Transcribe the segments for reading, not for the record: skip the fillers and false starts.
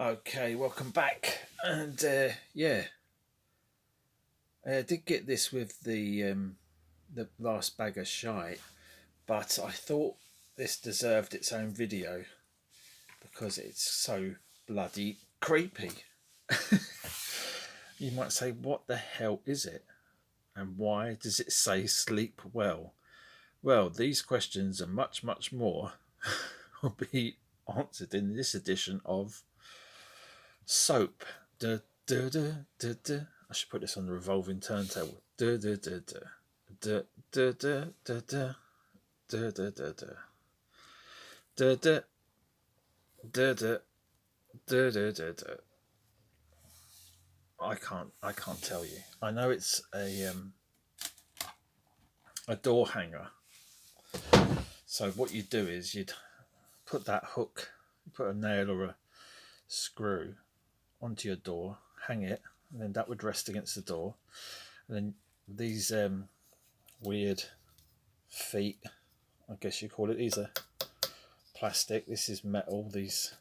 Okay, welcome back. And yeah, I did get this with the last bag of shite, but I thought this deserved its own video because it's so bloody creepy. You might say, what the hell is it? And why does it say sleep well? Well, these questions and much, much more will be answered in this edition of Soap. Da, da, da, da, da. I should put this on the revolving turntable. Da, da, da, da. Da, da, da, da, da. Da, da, da, da. Da, da, da, da. Da, da, da, da. I can't tell you. I know it's a door hanger. So what you do is you'd put that hook, put a nail or a screw onto your door, hang it, and then that would rest against the door. And then these weird feet, I guess you call it, these are plastic, this is metal, these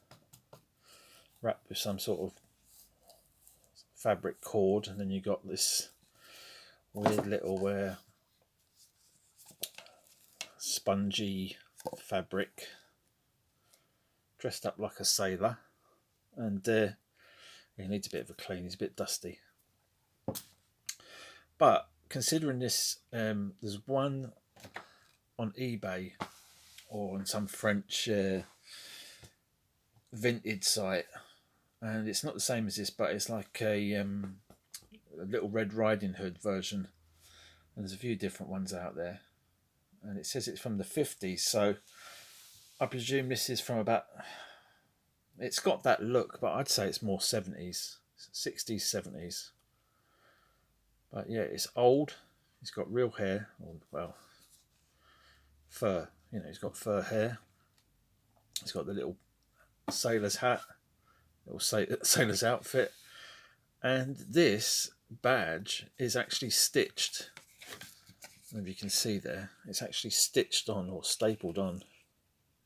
wrapped with some sort of fabric cord, and then you got this weird little spongy fabric dressed up like a sailor, and he needs a bit of a clean, he's a bit dusty. But considering this, there's one on eBay or on some French vintage site, and it's not the same as this, but it's like a Little Red Riding Hood version, and there's a few different ones out there, and it says it's from the 50s, so I presume this is from about, it's got that look, but I'd say it's more 70s, 60s, 70s. But yeah, it's old. He's got real hair, or well, fur. You know, he's got fur hair. He's got the little sailor's hat, little sailor's outfit, and this badge is actually stitched. I don't know if you can see there, it's actually stitched on or stapled on.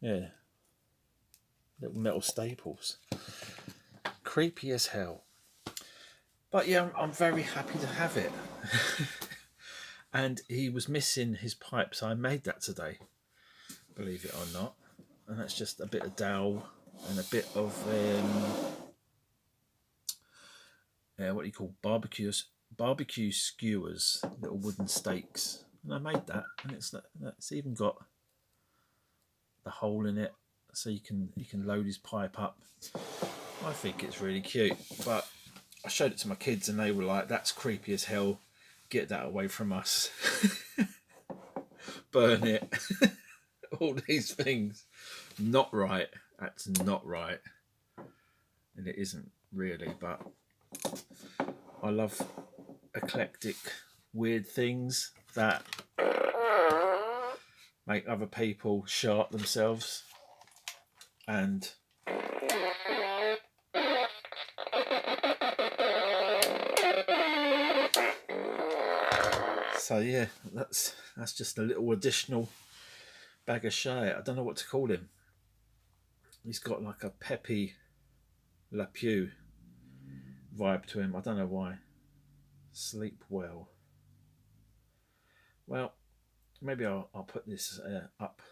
Yeah, little metal staples. Creepy as hell. But yeah, I'm very happy to have it. And he was missing his pipe, so I made that today, believe it or not. And that's just a bit of dowel and a bit of what do you call barbecue skewers, little wooden stakes. And I made that, and it's even got the hole in it, so you can load his pipe up. I think it's really cute, but I showed it to my kids and they were like, that's creepy as hell, get that away from us. Burn it. All these things. Not right. That's not right. And it isn't really, but I love eclectic, weird things that make other people sharp themselves. And so yeah, that's just a little additional bag of shit. I don't know what to call him. He's got like a Pepe Le Pew vibe to him. I don't know why. Sleep well. Well, maybe I'll put this up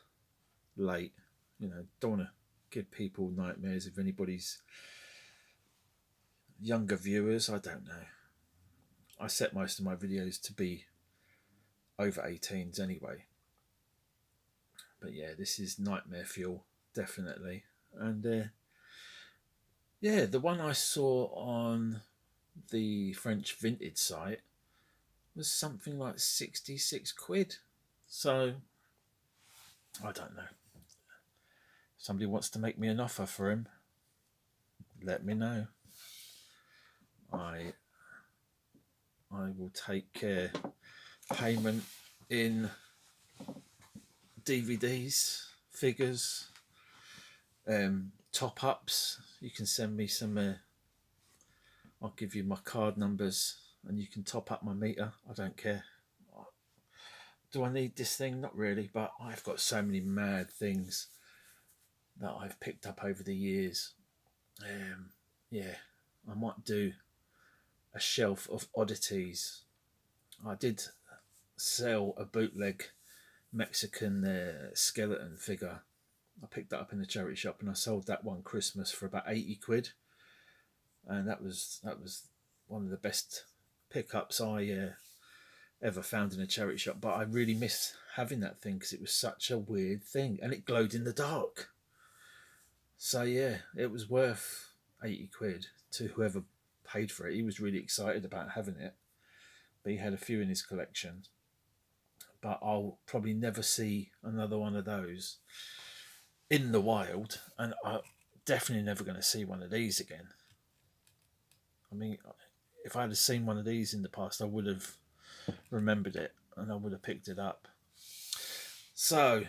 late. You know, don't want to give people nightmares if anybody's younger viewers. I don't know. I set most of my videos to be over 18s anyway. But yeah, this is nightmare fuel, definitely. And yeah, the one I saw on the French vintage site was something like 66 quid. So I don't know. If somebody wants to make me an offer for him, let me know. I will take payment in DVDs, figures, top ups. You can send me some. I'll give you my card numbers, and you can top up my meter. I don't care. Do I need this thing? Not really, but I've got so many mad things that I've picked up over the years. yeah, I might do a shelf of oddities. I did sell a bootleg Mexican skeleton figure. I picked that up in the charity shop and I sold that one Christmas for about 80 quid. And that was one of the best pickups I ever found in a charity shop. But I really miss having that thing because it was such a weird thing and it glowed in the dark. So yeah, it was worth 80 quid to whoever paid for it. He was really excited about having it, but he had a few in his collection. But I'll probably never see another one of those in the wild, and I'm definitely never going to see one of these again. I mean, if I had seen one of these in the past, I would have remembered it and I would have picked it up. So,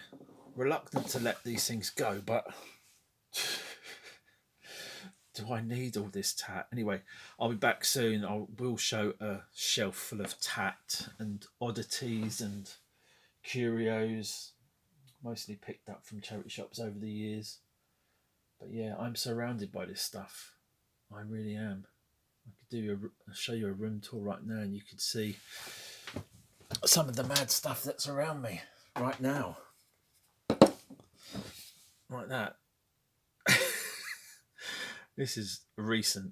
reluctant to let these things go, but do I need all this tat? Anyway, I'll be back soon. I will show a shelf full of tat and oddities and curios, mostly picked up from charity shops over the years. But yeah, I'm surrounded by this stuff. I really am. I could show you a room tour right now, and you could see some of the mad stuff that's around me right now. Like that. This is a recent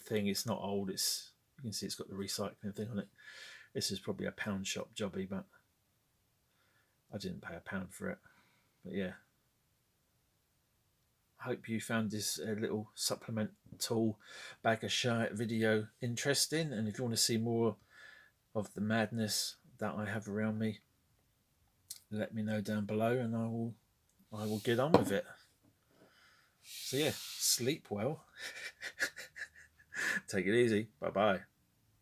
thing. It's not old. You can see it's got the recycling thing on it. This is probably a pound shop jobby, but I didn't pay £1 for it. But yeah, I hope you found this little supplemental bag of shite video interesting. And if you want to see more of the madness that I have around me, let me know down below, and I will get on with it. So yeah, sleep well. Take it easy. Bye bye.